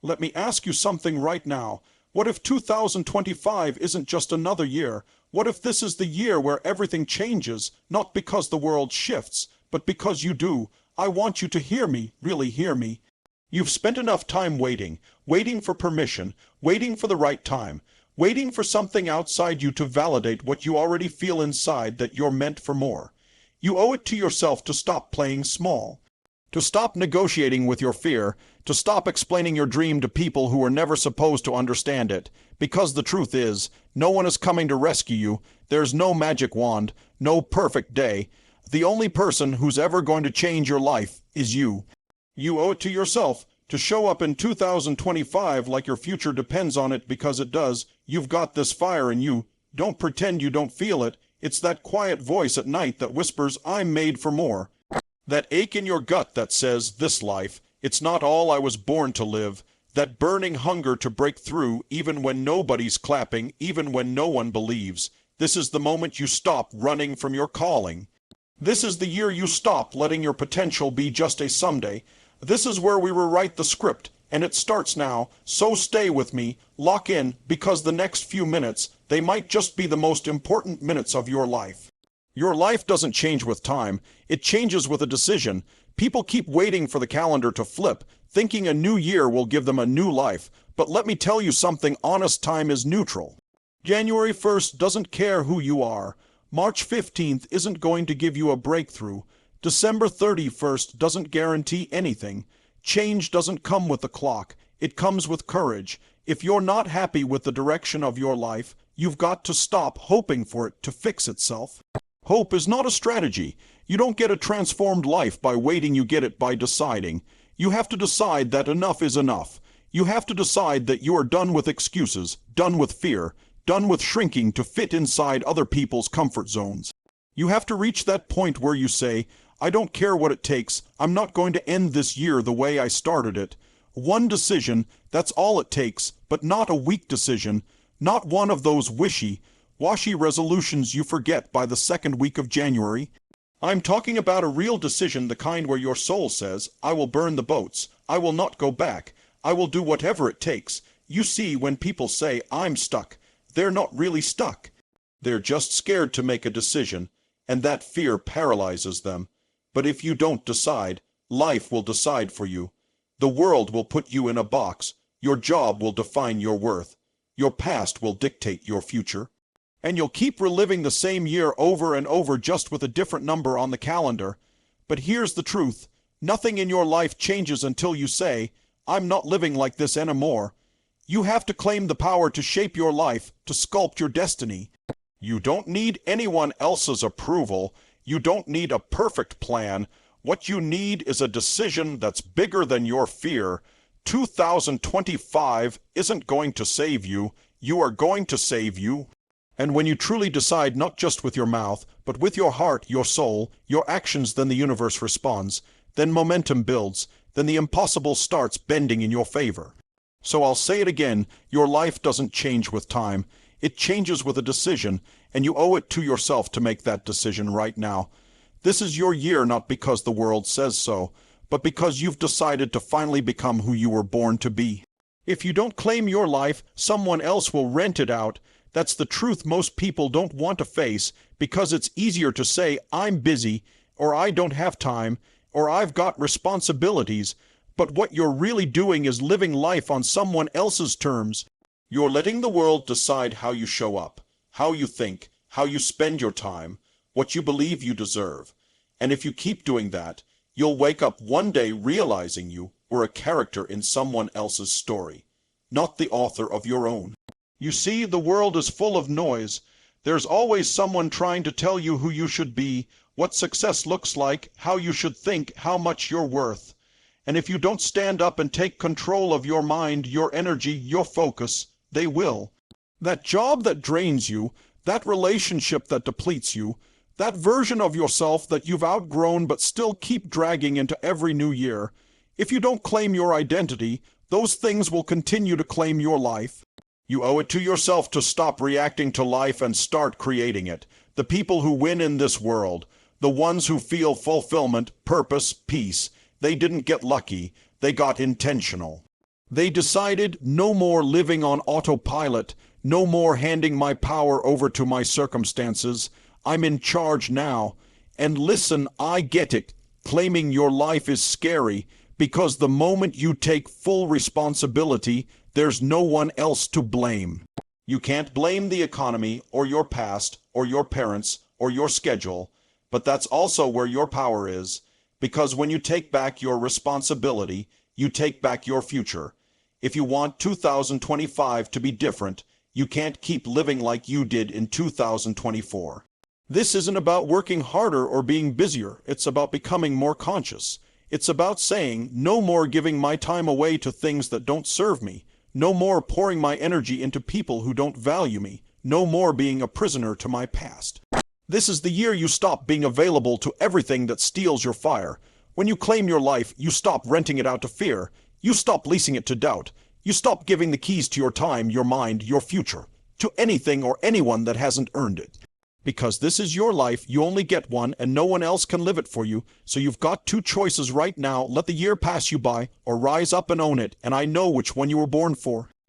Let me ask you something right now. What if 2025 isn't just another year? What if this is the year where everything changes, not because the world shifts, but because you do? I want you to hear me, really hear me. You've spent enough time waiting, waiting for permission, waiting for the right time, waiting for something outside you to validate what you already feel inside, that you're meant for more. You owe it to yourself to stop playing small, to stop negotiating with your fear, to stop explaining your dream to people who were never supposed to understand it. Because the truth is, no one is coming to rescue you. There's no magic wand, no perfect day. The only person who's ever going to change your life is you. You owe it to yourself to show up in 2025 like your future depends on it, because it does. You've got this fire in you. Don't pretend you don't feel it. It's that quiet voice at night that whispers, "I'm made for more." That ache in your gut that says, "This life, it's not all I was born to live." That burning hunger to break through, even when nobody's clapping, even when no one believes. This is the moment you stop running from your calling. This is the year you stop letting your potential be just a someday. This is where we rewrite the script, and it starts now. So stay with me, lock in, because the next few minutes, they might just be the most important minutes of your life. Your life doesn't change with time. It changes with a decision. People keep waiting for the calendar to flip, thinking a new year will give them a new life. But let me tell you something, honest time is neutral. January 1st doesn't care who you are. March 15th isn't going to give you a breakthrough. December 31st doesn't guarantee anything. Change doesn't come with the clock. It comes with courage. If you're not happy with the direction of your life, you've got to stop hoping for it to fix itself. Hope is not a strategy. You don't get a transformed life by waiting, you get it by deciding. You have to decide that enough is enough. You have to decide that you are done with excuses, done with fear, done with shrinking to fit inside other people's comfort zones. You have to reach that point where you say, "I don't care what it takes. I'm not going to end this year the way I started it." One decision, that's all it takes, but not a weak decision, not one of those wishy-washy resolutions you forget by the second week of January. I'm talking about a real decision, the kind where your soul says, "I will burn the boats. I will not go back. I will do whatever it takes." You see, when people say, "I'm stuck," they're not really stuck. They're just scared to make a decision, and that fear paralyzes them. But if you don't decide, life will decide for you. The world will put you in a box. Your job will define your worth. Your past will dictate your future. And you'll keep reliving the same year over and over, just with a different number on the calendar. But here's the truth. Nothing in your life changes until you say, "I'm not living like this anymore." You have to claim the power to shape your life, to sculpt your destiny. You don't need anyone else's approval. You don't need a perfect plan. What you need is a decision that's bigger than your fear. 2025 isn't going to save you. You are going to save you. And when you truly decide, not just with your mouth, but with your heart, your soul, your actions, then the universe responds. Then momentum builds. Then the impossible starts bending in your favor. So I'll say it again, your life doesn't change with time. It changes with a decision, and you owe it to yourself to make that decision right now. This is your year, not because the world says so, but because you've decided to finally become who you were born to be. If you don't claim your life, someone else will rent it out. That's the truth most people don't want to face, because it's easier to say, "I'm busy," or "I don't have time," or "I've got responsibilities." But what you're really doing is living life on someone else's terms. You're letting the world decide how you show up, how you think, how you spend your time, what you believe you deserve. And if you keep doing that, you'll wake up one day realizing you were a character in someone else's story, not the author of your own. You see, the world is full of noise. There's always someone trying to tell you who you should be, what success looks like, how you should think, how much you're worth. And if you don't stand up and take control of your mind, your energy, your focus, they will. That job that drains you, that relationship that depletes you, that version of yourself that you've outgrown but still keep dragging into every new year, if you don't claim your identity, those things will continue to claim your life. You owe it to yourself to stop reacting to life and start creating it. The people who win in this world, the ones who feel fulfillment, purpose, peace, they didn't get lucky, they got intentional. They decided no more living on autopilot, no more handing my power over to my circumstances. I'm in charge now. And listen, I get it. Claiming your life is scary because the moment you take full responsibility, there's no one else to blame. You can't blame the economy or your past or your parents or your schedule, but that's also where your power is, because when you take back your responsibility, you take back your future. If you want 2025 to be different, you can't keep living like you did in 2024. This isn't about working harder or being busier. It's about becoming more conscious. It's about saying, no more giving my time away to things that don't serve me. No more pouring my energy into people who don't value me. No more being a prisoner to my past. This is the year you stop being available to everything that steals your fire. When you claim your life, you stop renting it out to fear. You stop leasing it to doubt. You stop giving the keys to your time, your mind, your future, to anything or anyone that hasn't earned it. Because this is your life, you only get one, and no one else can live it for you. So you've got two choices right now. Let the year pass you by, or rise up and own it, and I know which one you were born for.